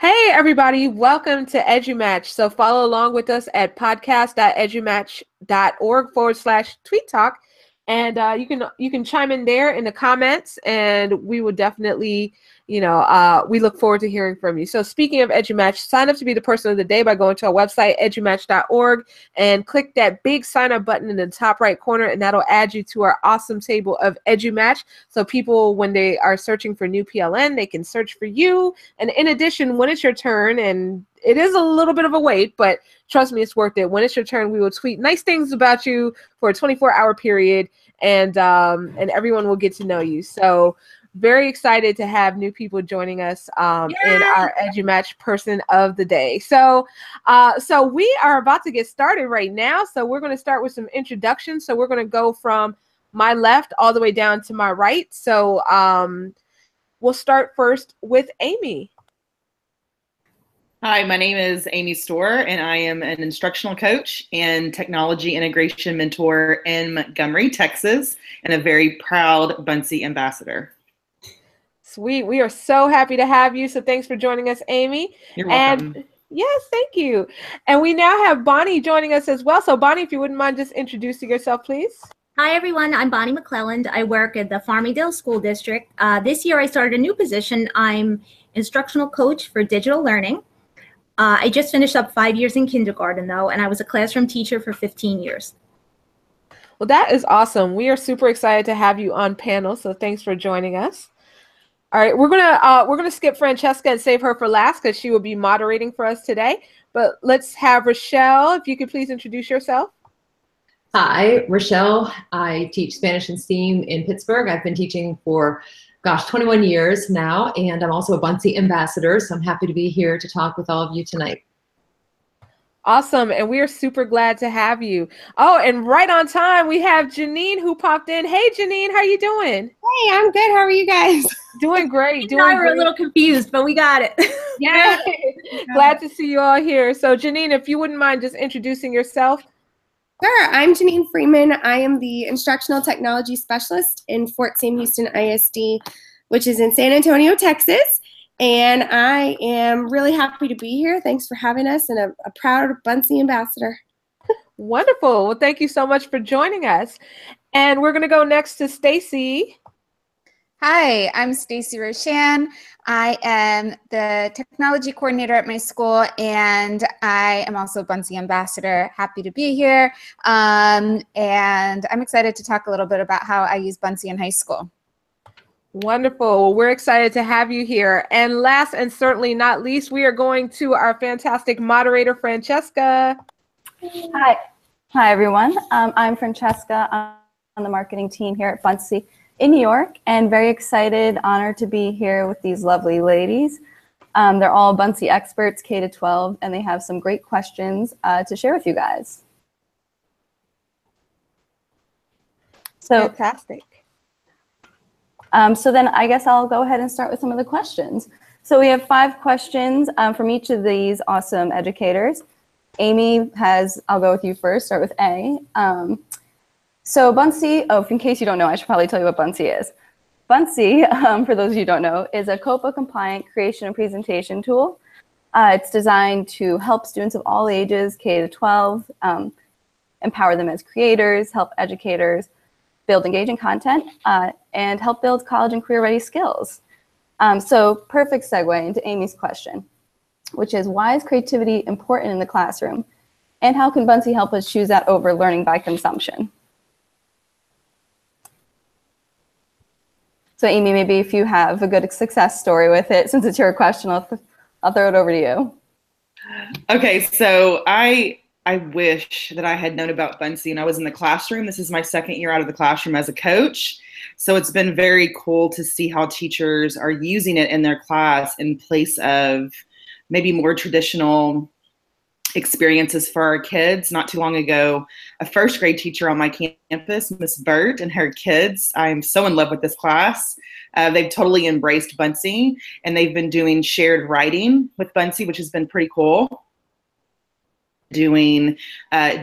Hey, everybody, welcome to EduMatch. So follow along with us at podcast.edumatch.org/tweet talk. And you can chime in there in the comments, and we will definitely, we look forward to hearing from you. So speaking of EduMatch, sign up to be the person of the day by going to our website, edumatch.org, and click that big sign up button in the top right corner, and that'll add you to our awesome table of EduMatch. So people, when they are searching for new PLN, they can search for you. And in addition, when it's your turn, and it is a little bit of a wait, but trust me, it's worth it. When it's your turn, we will tweet nice things about you for a 24-hour period, and everyone will get to know you. So very excited to have new people joining us in our EduMatch person of the day. So we are about to get started right now. So we're going to start with some introductions. So we're going to go from my left all the way down to my right. So we'll start first with Amy. Hi, my name is Amy Storr, and I am an instructional coach and technology integration mentor in Montgomery, Texas, and a very proud Buncee ambassador. Sweet. We are so happy to have you. So thanks for joining us, Amy. You're welcome. And yes, thank you. And we now have Bonnie joining us as well. So Bonnie, if you wouldn't mind just introducing yourself, please. Hi, everyone. I'm Bonnie Mcclelland. I work at the Farmingdale School District. This year, I started a new position. I'm instructional coach for digital learning. I just finished up 5 years in kindergarten, though, and I was a classroom teacher for 15 years. Well, that is awesome. We are super excited to have you on panel, so thanks for joining us. All right, we're gonna skip Francesca and save her for last because she will be moderating for us today. But let's have Rochelle, if you could please introduce yourself. Hi, Rochelle. I teach Spanish and STEAM in Pittsburgh. I've been teaching for 21 years now, and I'm also a Buncee ambassador, so I'm happy to be here to talk with all of you tonight. Awesome, and we are super glad to have you. Oh, and right on time, we have Janine who popped in. Hey, Janine, how you doing? Hey, I'm good. How are you guys? Doing great. I were a little confused, but we got it. Yeah, glad to see you all here. So, Janine, if you wouldn't mind just introducing yourself. Sure. I'm Janine Freeman. I am the Instructional Technology Specialist in Fort Sam Houston ISD, which is in San Antonio, Texas. And I am really happy to be here. Thanks for having us, and a proud Buncee ambassador. Wonderful. Well, thank you so much for joining us. And we're going to go next to Stacey. Hi, I'm Stacey Rich Ann. I am the technology coordinator at my school, and I am also a Buncee ambassador. Happy to be here. And I'm excited to talk a little bit about how I use Buncee in high school. Wonderful. We're excited to have you here. And last and certainly not least, we are going to our fantastic moderator, Francesca. Hi. Hi, everyone. I'm Francesca. I'm on the marketing team here at Buncee in New York, and very excited, honored to be here with these lovely ladies. They're all Buncee experts, K-12, and they have some great questions to share with you guys. So, fantastic. So then I guess I'll go ahead and start with some of the questions. So we have 5 questions from each of these awesome educators. Amy has, I'll go with you first, start with A. So Buncee, in case you don't know, I should probably tell you what Buncee is. Buncee, for those of you who don't know, is a COPA-compliant creation and presentation tool. It's designed to help students of all ages, K-12, empower them as creators, help educators build engaging content, and help build college and career-ready skills. So perfect segue into Amy's question, which is, why is creativity important in the classroom? And how can Buncee help us choose that over learning by consumption? So Amy, maybe if you have a good success story with it, since it's your question, I'll throw it over to you. Okay, so I wish that I had known about Buncee and I was in the classroom. This is my 2nd year out of the classroom as a coach. So it's been very cool to see how teachers are using it in their class in place of maybe more traditional experiences for our kids. Not too long ago, a 1st grade teacher on my campus, Miss Burt, and her kids, I'm so in love with this class. They've totally embraced Buncee, and they've been doing shared writing with Buncee, which has been pretty cool. Doing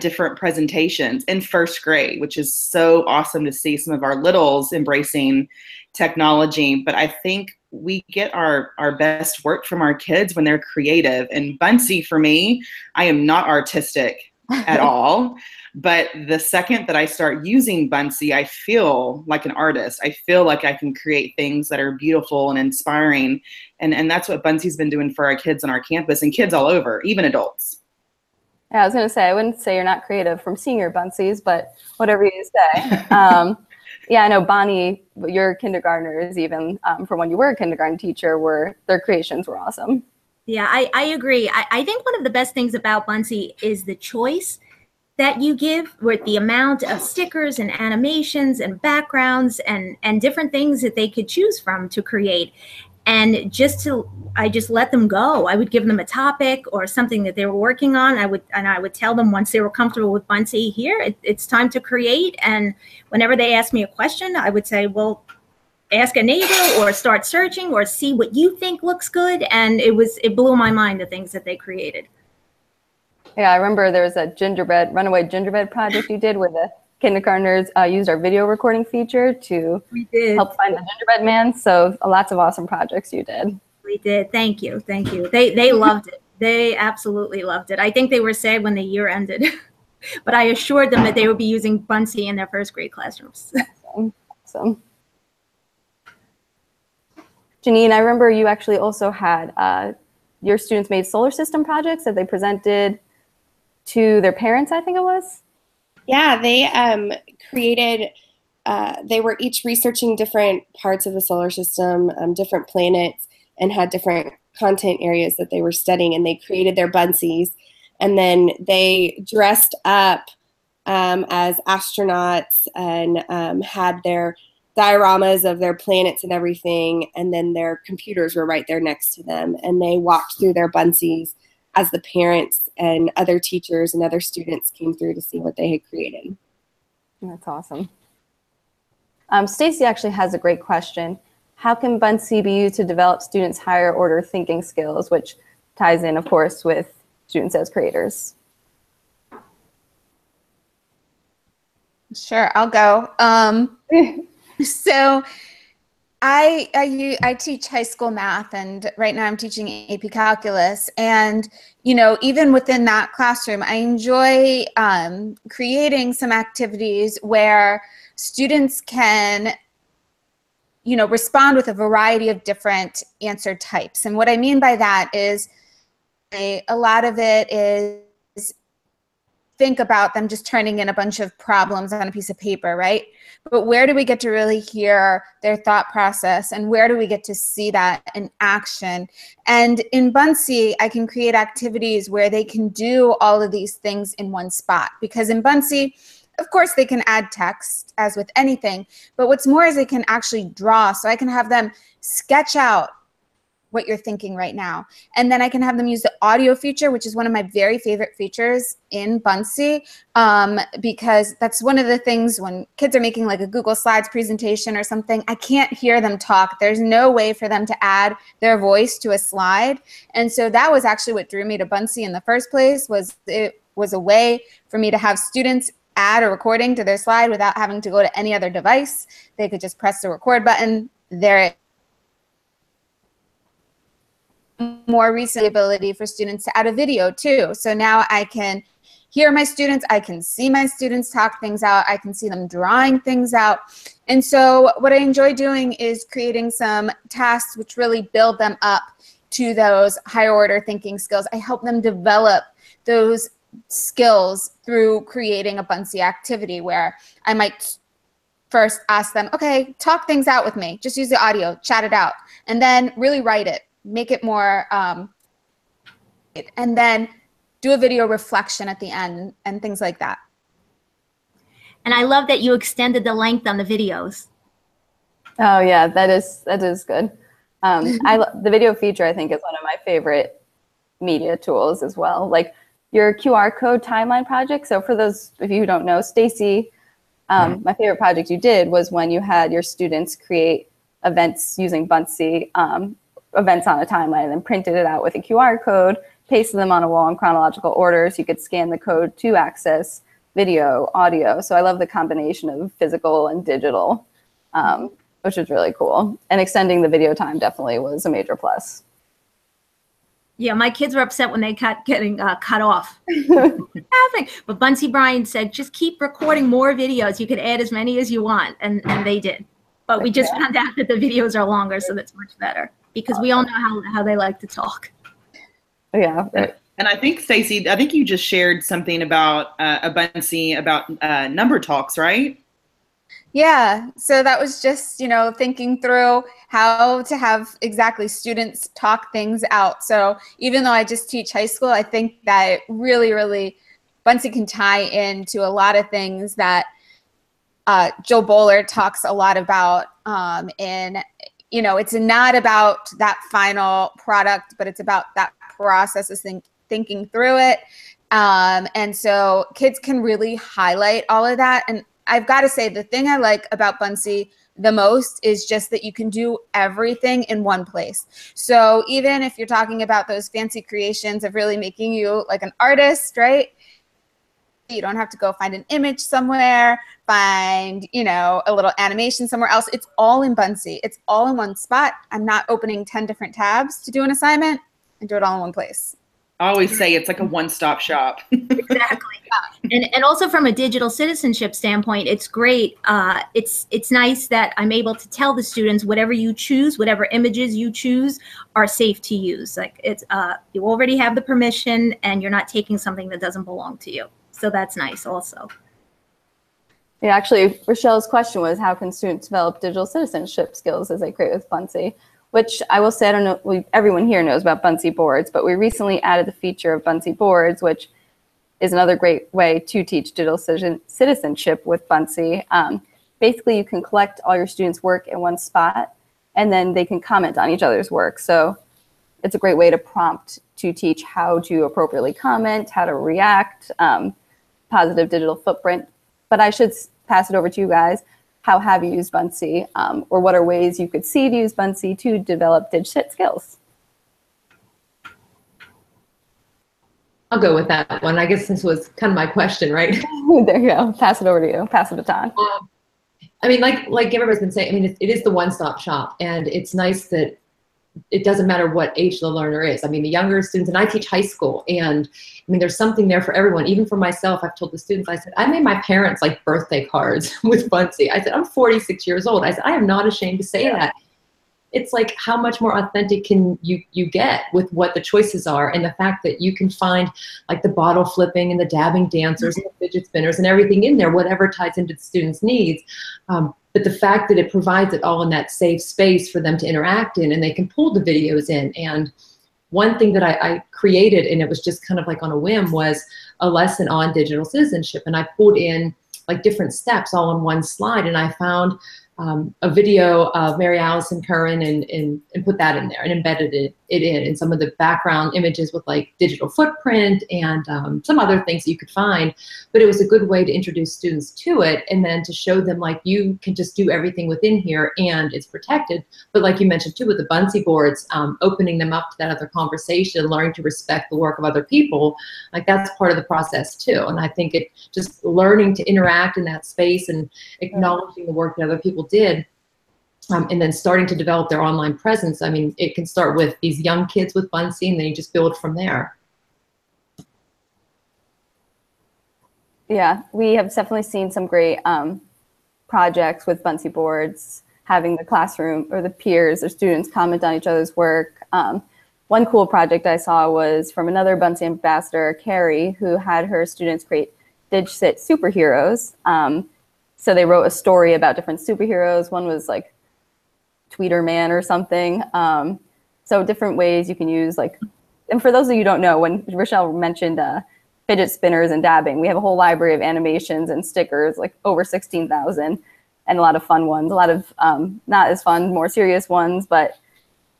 different presentations in 1st grade, which is so awesome to see some of our littles embracing technology. But I think we get our best work from our kids when they're creative. And Buncee, for me, I am not artistic at all. But the second that I start using Buncee, I feel like an artist. I feel like I can create things that are beautiful and inspiring. And that's what Buncee's been doing for our kids on our campus and kids all over, even adults. Yeah, I was going to say, I wouldn't say you're not creative from seeing your Buncees, but whatever you say. Yeah, I know Bonnie, your kindergartners, even from when you were a kindergarten teacher, their creations were awesome. Yeah, I agree. I think one of the best things about Buncee is the choice that you give, with the amount of stickers and animations and backgrounds and different things that they could choose from to create. And I just let them go. I would give them a topic or something that they were working on. I would tell them once they were comfortable with Buncee, here, it's time to create. And whenever they asked me a question, I would say, well, ask a neighbor or start searching or see what you think looks good. And it blew my mind, the things that they created. Yeah, I remember there was a runaway gingerbread project you did where the kindergartners used our video recording feature to help find the gingerbread man. So lots of awesome projects you did. We did. Thank you. Thank you. They loved it. They absolutely loved it. I think they were sad when the year ended, but I assured them that they would be using Buncee in their first grade classrooms. Awesome. Janine, I remember you actually also had your students made solar system projects that they presented to their parents, I think it was. Yeah, they created, they were each researching different parts of the solar system, different planets, and had different content areas that they were studying, and they created their Buncees. And then they dressed up as astronauts and had their dioramas of their planets and everything, and then their computers were right there next to them. And they walked through their Buncees as the parents and other teachers and other students came through to see what they had created. That's awesome. Stacey actually has a great question. How can Buncee be used to develop students' higher order thinking skills, which ties in, of course, with students as creators? Sure, I'll go. So I teach high school math, and right now I'm teaching AP Calculus. And, you know, even within that classroom, I enjoy creating some activities where students can, you know, respond with a variety of different answer types. And what I mean by that is a lot of it is think about them just turning in a bunch of problems on a piece of paper, right? But where do we get to really hear their thought process, and where do we get to see that in action? And in Buncee, I can create activities where they can do all of these things in one spot, because in Buncee, of course, they can add text as with anything, but what's more is they can actually draw. So I can have them sketch out what you're thinking right now. And then I can have them use the audio feature, which is one of my very favorite features in Buncee, because that's one of the things when kids are making like a Google Slides presentation or something, I can't hear them talk. There's no way for them to add their voice to a slide. And so that was actually what drew me to Buncee in the first place, was it was a way for me to have students add a recording to their slide without having to go to any other device. They could just press the record button. There more recent ability for students to add a video too. So now I can hear my students, I can see my students talk things out, I can see them drawing things out. And so what I enjoy doing is creating some tasks which really build them up to those higher order thinking skills. I help them develop those skills through creating a Buncee activity where I might first ask them, okay, talk things out with me, just use the audio, chat it out, and then really write it. Make it more, and then do a video reflection at the end and things like that. And I love that you extended the length on the videos. Oh yeah, that is good. The video feature, I think, is one of my favorite media tools as well. Like your QR code timeline project. So for those of you who don't know, Stacey, my favorite project you did was when you had your students create events using Buncee, events on a timeline, and then printed it out with a QR code, pasted them on a wall in chronological order so you could scan the code to access video, audio. So I love the combination of physical and digital which was really cool. And extending the video time definitely was a major plus. Yeah, my kids were upset when they kept getting cut off. But Buncee Bryan said, just keep recording more videos. You can add as many as you want. And they did. But we just found out that the videos are longer, so that's much better. Because we all know how they like to talk. Yeah. And I think, Stacey, I think you just shared something about a Buncee about number talks, right? Yeah, so that was just, thinking through how to have exactly students talk things out. So even though I just teach high school, I think that it really, really, Buncee can tie into a lot of things that Joe Bowler talks a lot about. And, it's not about that final product, but it's about that process of thinking through it. And so kids can really highlight all of that. And I've got to say, the thing I like about Buncee the most is just that you can do everything in one place. So even if you're talking about those fancy creations of really making you like an artist, right? You don't have to go find an image somewhere, find, a little animation somewhere else. It's all in Buncee. It's all in one spot. I'm not opening 10 different tabs to do an assignment. I do it all in one place. I always say it's like a one-stop shop. Exactly. And also from a digital citizenship standpoint, it's great. It's nice that I'm able to tell the students whatever you choose, whatever images you choose are safe to use. Like it's you already have the permission and you're not taking something that doesn't belong to you. So that's nice also. Yeah, actually, Rochelle's question was, how can students develop digital citizenship skills as they create with Buncee? Which I will say, I don't know, everyone here knows about Buncee boards, but we recently added the feature of Buncee boards, which is another great way to teach digital citizenship with Buncee. Basically, you can collect all your students' work in one spot, and then they can comment on each other's work. So it's a great way to prompt to teach how to appropriately comment, how to react, positive digital footprint. But I should pass it over to you guys. How have you used Buncee, or what are ways you could see to use Buncee to develop DigCit skills? I'll go with that one. I guess this was kind of my question, right? There you go. Pass it over to you. Pass the baton. I mean, like everybody's been saying, I mean, it is the one-stop shop, and it's nice that it doesn't matter what age the learner is. I mean, the younger students, and I teach high school, and I mean, there's something there for everyone. Even for myself, I've told the students, I said, I made my parents like birthday cards with Buncee. I said, I'm 46 years old. I said, I am not ashamed to say that. It's like, how much more authentic can you get with what the choices are, and the fact that you can find like the bottle flipping and the dabbing dancers and the fidget spinners and everything in there, whatever ties into the students' needs. But the fact that it provides it all in that safe space for them to interact in, and they can pull the videos in. And one thing that I created, and it was just kind of like on a whim, was a lesson on digital citizenship. And I pulled in like different steps all in one slide, and I found a video of Mary Allison Curran and put that in there and embedded it in some of the background images with like digital footprint and some other things that you could find. But it was a good way to introduce students to it, and then to show them like, you can just do everything within here and it's protected. But like you mentioned too with the Buncee boards, opening them up to that other conversation, learning to respect the work of other people, like that's part of the process too. And I think it just learning to interact in that space and acknowledging the work that other people did, and then starting to develop their online presence. I mean, it can start with these young kids with Buncee, and then you just build from there. Yeah, we have definitely seen some great projects with Buncee boards, having the classroom or the peers or students comment on each other's work. One cool project I saw was from another Buncee ambassador, Carrie, who had her students create DigCit superheroes. So they wrote a story about different superheroes. One was like Tweeter Man or something. So different ways you can use, like, and for those of you who don't know, when Rochelle mentioned fidget spinners and dabbing, we have a whole library of animations and stickers, like over 16,000, and a lot of fun ones, a lot of not as fun, more serious ones. But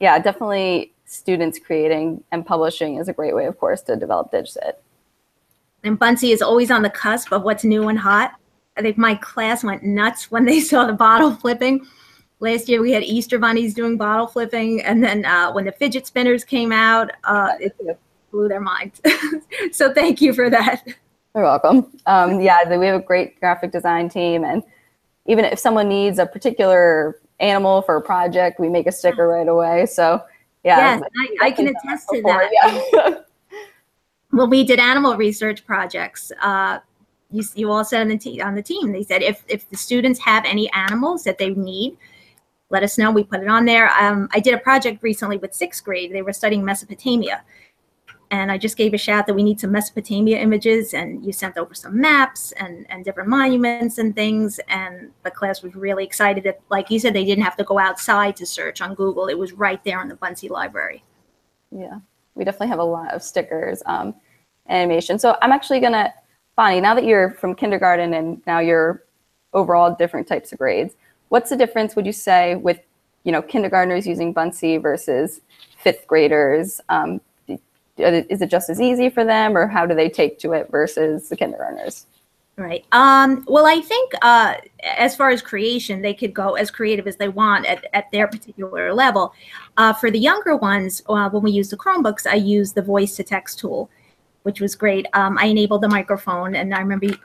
yeah, definitely students creating and publishing is a great way, of course, to develop DigCit. And Buncee is always on the cusp of what's new and hot. I think my class went nuts when they saw the bottle flipping. Last year we had Easter bunnies doing bottle flipping, and then when the fidget spinners came out, it blew their minds. So thank you for that. You're welcome. Yeah, we have a great graphic design team, and even if someone needs a particular animal for a project, we make a sticker right away. So yeah. Yes, I can attest to before, that. yeah. When we did animal research projects, you all said on the team, they said if the students have any animals that they need, let us know. We put it on there. I did a project recently with 6th grade. They were studying Mesopotamia. And I just gave a shout that we need some Mesopotamia images, and you sent over some maps and different monuments and things. And the class was really excited that, like you said, they didn't have to go outside to search on Google. It was right there in the Buncee library. Yeah, we definitely have a lot of stickers, animation. So I'm actually gonna, Bonnie, now that you're from kindergarten and now you're overall different types of grades, what's the difference, would you say, with, kindergartners using Buncee versus 5th graders? Is it just as easy for them, or how do they take to it versus the kindergartners? Right. Well, I think as far as creation, they could go as creative as they want at their particular level. For the younger ones, when we use the Chromebooks, I use the voice to text tool, which was great. I enabled the microphone, and I remember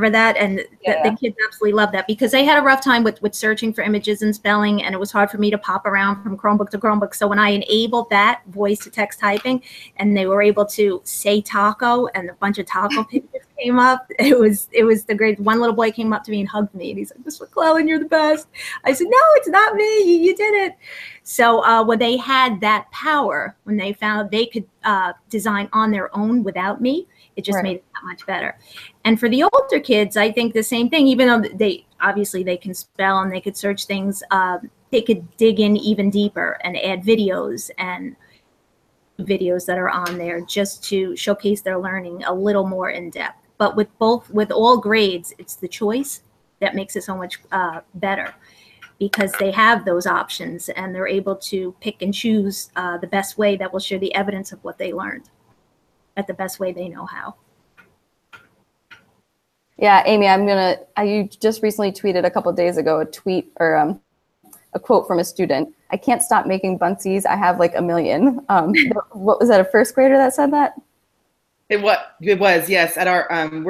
that, and the kids absolutely loved that, because they had a rough time with searching for images and spelling, and it was hard for me to pop around from Chromebook to Chromebook. So when I enabled that voice to text typing, and they were able to say taco, and a bunch of taco pictures came up, it was the great. One little boy came up to me and hugged me, and he's like, "Miss Mcclelland, you're the best." I said, "No, it's not me. You did it." So when they had that power, when they found they could design on their own without me, it just made it that much better. And for the older kids, I think the same thing, even though they can spell and they could search things, they could dig in even deeper and add videos that are on there just to showcase their learning a little more in depth. But with all grades, it's the choice that makes it so much better, because they have those options and they're able to pick and choose the best way that will show the evidence of what they learned at the best way they know how. Yeah, Amy, you just recently tweeted a couple of days ago a quote from a student. "I can't stop making Buncees. I have like a million." What was that, a 1st grader that said that? It was, yes. At our I'm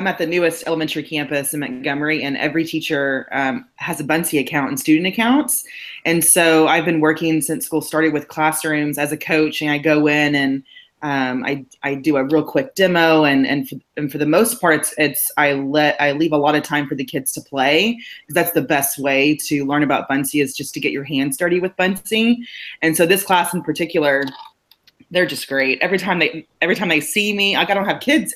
at the newest elementary campus in Montgomery, and every teacher has a Buncee account and student accounts. And so I've been working since school started with classrooms as a coach, and I go in and I do a real quick demo, and for the most part, I leave a lot of time for the kids to play, because that's the best way to learn about Buncee, is just to get your hands dirty with Buncee. And so this class in particular, they're just great. Every time they see me, I don't have kids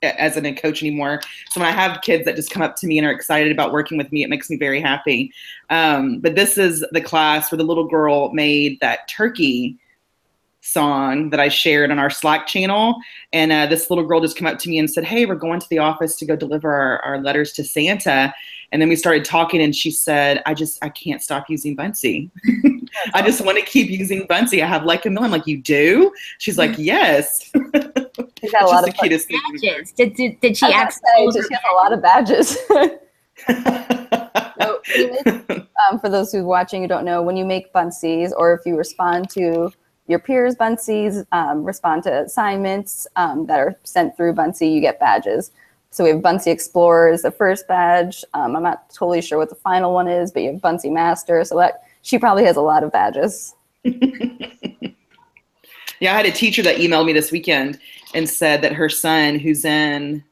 as a coach anymore. So when I have kids that just come up to me and are excited about working with me, it makes me very happy. But this is the class where the little girl made that turkey song that I shared on our Slack channel. And this little girl just came up to me and said, "Hey, we're going to the office to go deliver our letters to Santa." And then we started talking, and she said, I can't stop using Buncee. I just want to keep using Buncee. I have like a million. Like, "You do?" She's like, "Yes." She's got a lot of badges. Did she ask? She has a lot of badges. So, for those who are watching who don't know, when you make Buncees, or if you respond to your peers' Buncees, respond to assignments that are sent through Buncee, you get badges. So we have Buncee Explorers, the first badge. I'm not totally sure what the final one is, but you have Buncee Master. So she probably has a lot of badges. Yeah, I had a teacher that emailed me this weekend and said that her son, who's I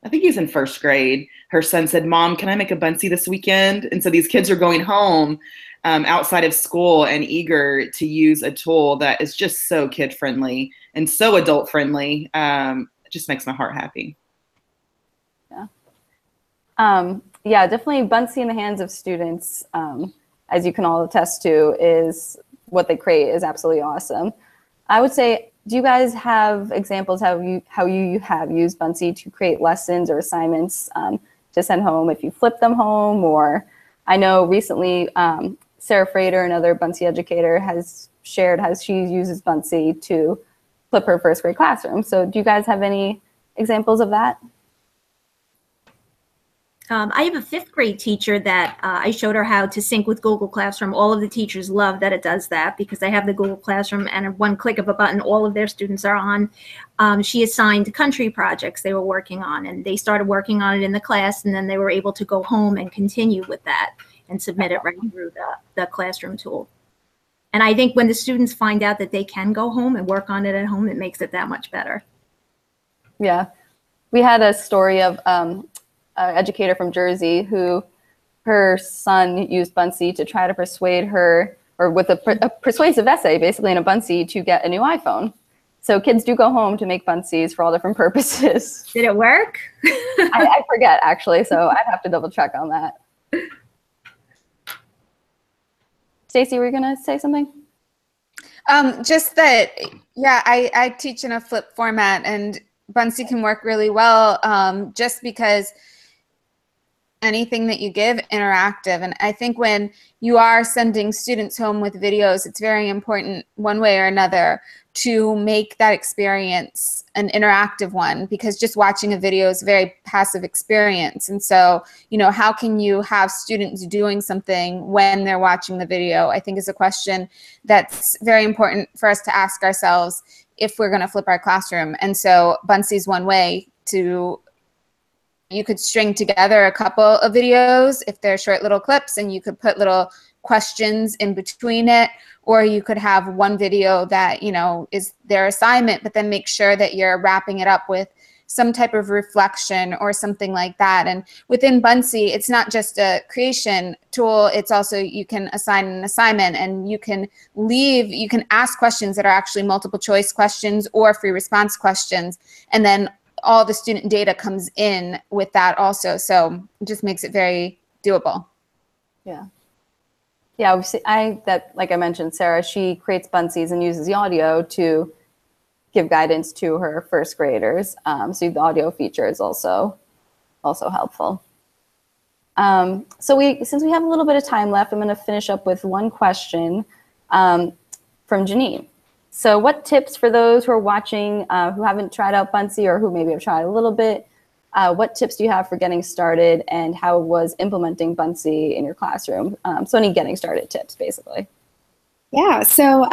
think he's in 1st grade, her son said, "Mom, can I make a Buncee this weekend?" And so these kids are going home outside of school and eager to use a tool that is just so kid-friendly and so adult-friendly. It just makes my heart happy. Yeah, definitely Buncee in the hands of students, as you can all attest to, is what they create is absolutely awesome. I would say, do you guys have examples how you have used Buncee to create lessons or assignments to send home if you flip them home? Or I know recently Sarah Frater, another Buncee educator, has shared how she uses Buncee to flip her 1st grade classroom. So do you guys have any examples of that? I have a 5th grade teacher that I showed her how to sync with Google Classroom. All of the teachers love that it does that because they have the Google Classroom and at one click of a button, all of their students are on. She assigned country projects they were working on, and they started working on it in the class, and then they were able to go home and continue with that and submit it right through the classroom tool. And I think when the students find out that they can go home and work on it at home, it makes it that much better. Yeah. We had a story of an educator from Jersey who her son used Buncee to try to persuade her, or with a persuasive essay, basically in a Buncee, to get a new iPhone. So kids do go home to make Buncees for all different purposes. Did it work? I forget, actually, so I'd have to double check on that. Stacey, were you going to say something? Just that, yeah, I teach in a flip format, and Buncee can work really well just because anything that you give interactive. And I think when you are sending students home with videos, it's very important one way or another to make that experience an interactive one, because just watching a video is a very passive experience. And so, you know, how can you have students doing something when they're watching the video, I think is a question that's very important for us to ask ourselves if we're going to flip our classroom. And so Buncee is one way to, you could string together a couple of videos if they're short little clips, and you could put little questions in between it, or you could have one video that, you know, is their assignment, but then make sure that you're wrapping it up with some type of reflection or something like that. And within Buncee, it's not just a creation tool, it's also, you can assign an assignment, and you can ask questions that are actually multiple choice questions or free response questions, and then all the student data comes in with that also. So it just makes it very doable. Yeah. Yeah, like I mentioned, Sarah, she creates Buncees and uses the audio to give guidance to her first graders. So the audio feature is also helpful. Since we have a little bit of time left, I'm going to finish up with one question from Janine. So what tips for those who are watching who haven't tried out Buncee, or who maybe have tried a little bit, what tips do you have for getting started, and how was implementing Buncee in your classroom? So any getting started tips, basically. Yeah, so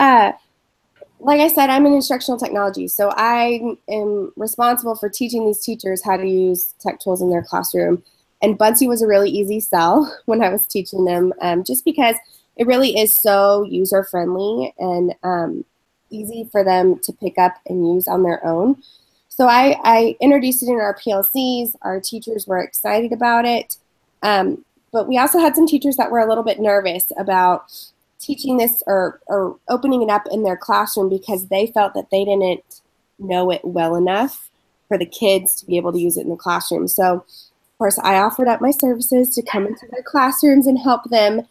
like I said, I'm in instructional technology. So I am responsible for teaching these teachers how to use tech tools in their classroom. And Buncee was a really easy sell when I was teaching them, just because it really is so user-friendly and easy for them to pick up and use on their own. So I introduced it in our PLCs. Our teachers were excited about it. But we also had some teachers that were a little bit nervous about teaching this or opening it up in their classroom, because they felt that they didn't know it well enough for the kids to be able to use it in the classroom. So, of course, I offered up my services to come into their classrooms and help them.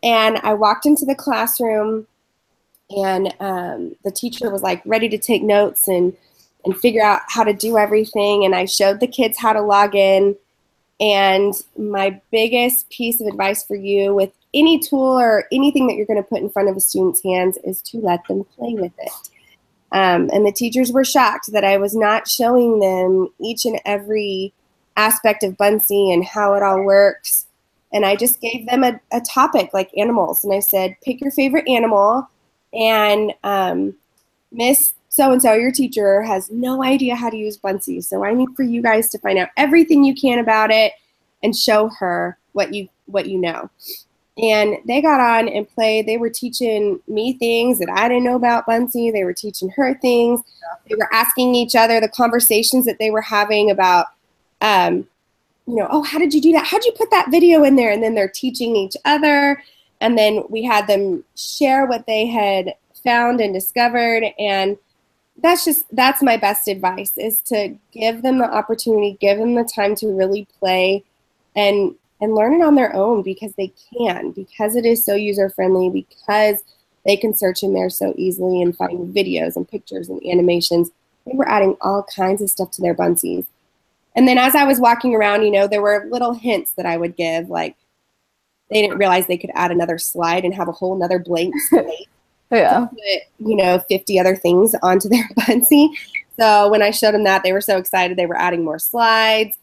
And I walked into the classroom, and the teacher was like ready to take notes and figure out how to do everything. And I showed the kids how to log in. And my biggest piece of advice for you with any tool or anything that you're going to put in front of a student's hands is to let them play with it. And the teachers were shocked that I was not showing them each and every aspect of Buncee and how it all works. And I just gave them a topic like animals. And I said, pick your favorite animal. And Miss so-and-so, your teacher, has no idea how to use Buncee. So I need for you guys to find out everything you can about it and show her what you know. And they got on and played. They were teaching me things that I didn't know about Buncee. They were teaching her things. They were asking each other the conversations that they were having about, oh, how did you do that? How'd you put that video in there? And then they're teaching each other. And then we had them share what they had found and discovered. And that's my best advice, is to give them the opportunity, give them the time to really play and learn it on their own, because they can, because it is so user-friendly, because they can search in there so easily and find videos and pictures and animations. They were adding all kinds of stuff to their Buncees. And then as I was walking around, there were little hints that I would give, like they didn't realize they could add another slide and have a whole nother blank slate. Yeah. To put, 50 other things onto their Buncee. So when I showed them that, they were so excited. They were adding more slides.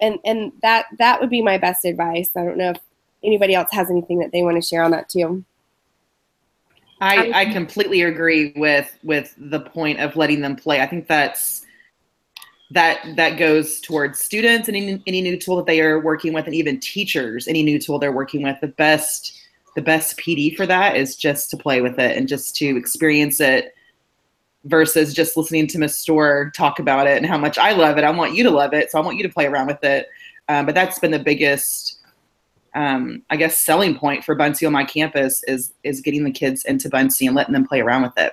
and that would be my best advice. I don't know if anybody else has anything that they want to share on that too. I completely agree with the point of letting them play. I think that goes towards students and any new tool that they are working with, and even teachers, any new tool they're working with. The best PD for that is just to play with it and just to experience it, versus just listening to Miss Storr talk about it and how much I love it. I want you to love it, so I want you to play around with it. But that's been the biggest, I guess, selling point for Buncee on my campus is getting the kids into Buncee and letting them play around with it.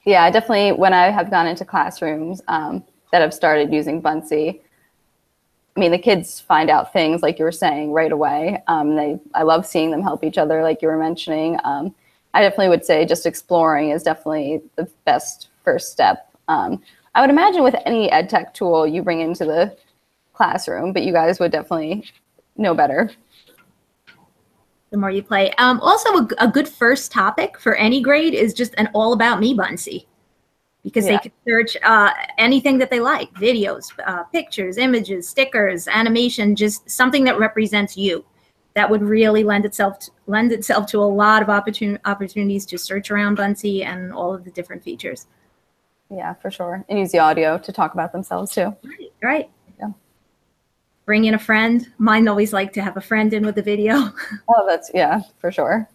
Yeah, definitely. When I have gone into classrooms that have started using Buncee, I mean, the kids find out things, like you were saying, right away. I love seeing them help each other, like you were mentioning. I definitely would say just exploring is definitely the best first step. I would imagine with any ed tech tool you bring into the classroom, but you guys would definitely know better. The more you play. Also, a good first topic for any grade is just an all about me Buncee, because they can search anything that they like: videos, pictures, images, stickers, animation, just something that represents you. That would really lend itself to a lot of opportunities to search around Buncee and all of the different features. Yeah, for sure. And use the audio to talk about themselves too. Right. Yeah. Bring in a friend. Mine always like to have a friend in with the video. Oh, yeah, for sure.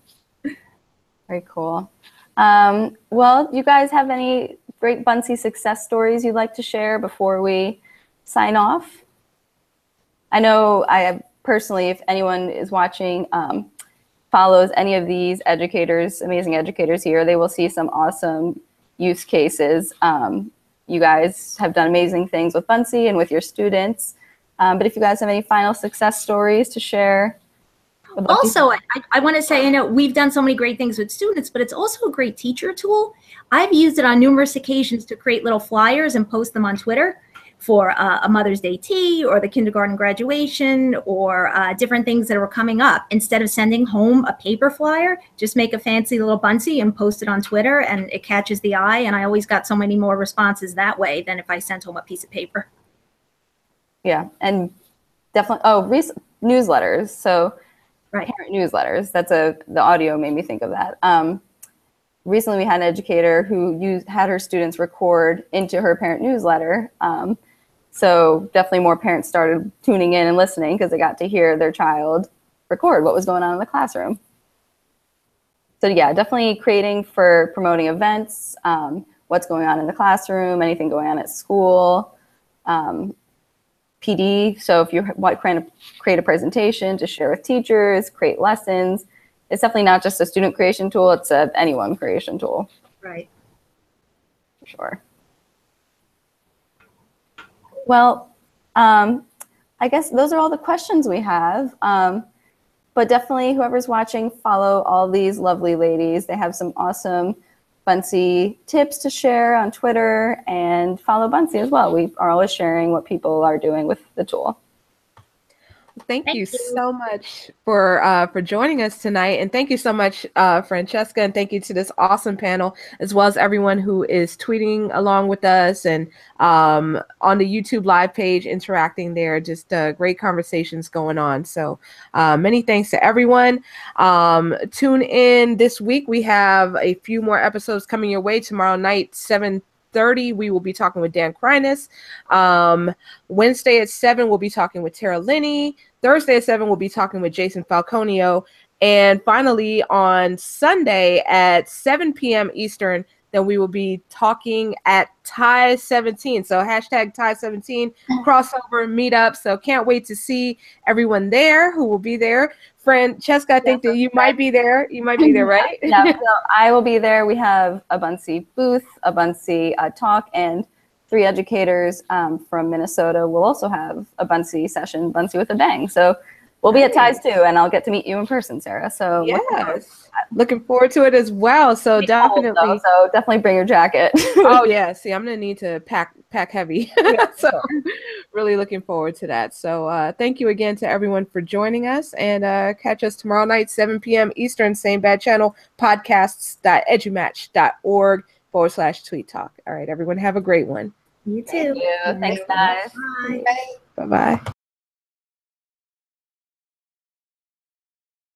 Very cool. Well, do you guys have any great Buncee success stories you'd like to share before we sign off? I know personally, if anyone is watching, follows any of these educators, amazing educators here, they will see some awesome use cases. You guys have done amazing things with Buncee and with your students. But if you guys have any final success stories to share. Also, I want to say, we've done so many great things with students, but it's also a great teacher tool. I've used it on numerous occasions to create little flyers and post them on Twitter for a Mother's Day tea or the kindergarten graduation or different things that were coming up. Instead of sending home a paper flyer, just make a fancy little Buncee and post it on Twitter, and it catches the eye. And I always got so many more responses that way than if I sent home a piece of paper. Yeah, and definitely, newsletters. So right. Parent newsletters, the audio made me think of that. Recently we had an educator who had her students record into her parent newsletter. So definitely more parents started tuning in and listening because they got to hear their child record what was going on in the classroom. So yeah, definitely creating for promoting events, what's going on in the classroom, anything going on at school, PD. So if you want to create a presentation to share with teachers, create lessons, it's definitely not just a student creation tool, it's a anyone creation tool. Right. For sure. Well, I guess those are all the questions we have. But definitely whoever's watching, follow all these lovely ladies. They have some awesome Buncee tips to share on Twitter, and follow Buncee as well. We are always sharing what people are doing with the tool. Thank you so much for joining us tonight, and thank you so much, Francesca, and thank you to this awesome panel, as well as everyone who is tweeting along with us and on the YouTube live page interacting there. Just great conversations going on. So many thanks to everyone. Tune in this week. We have a few more episodes coming your way. Tomorrow night, 7:30, we will be talking with Dan Kreines. Wednesday at 7, we'll be talking with Tara Linney. Thursday at 7, we'll be talking with Jason Falconio. And finally, on Sunday at 7 p.m. Eastern, then we will be talking at Tie 17. So hashtag Tie 17 crossover meetup. So can't wait to see everyone there who will be there. Francesca, I think that you might be there. You might be there, right? Yeah, so I will be there. We have a Buncee booth, a Buncee talk, and 3 educators from Minnesota will also have a Buncee session, Buncee with a Bang. So we'll be at Ties too, and I'll get to meet you in person, Sarah. So yes, looking forward to it as well. So definitely, cold, so definitely bring your jacket. Oh yeah, see, I'm gonna need to pack heavy. So really looking forward to that. So thank you again to everyone for joining us, and catch us tomorrow night, 7 p.m. Eastern, same bad channel, podcasts.edumatch.org. /tweet talk. All right, everyone have a great one. You too. Thank you. Thanks, guys. Bye. Bye-bye.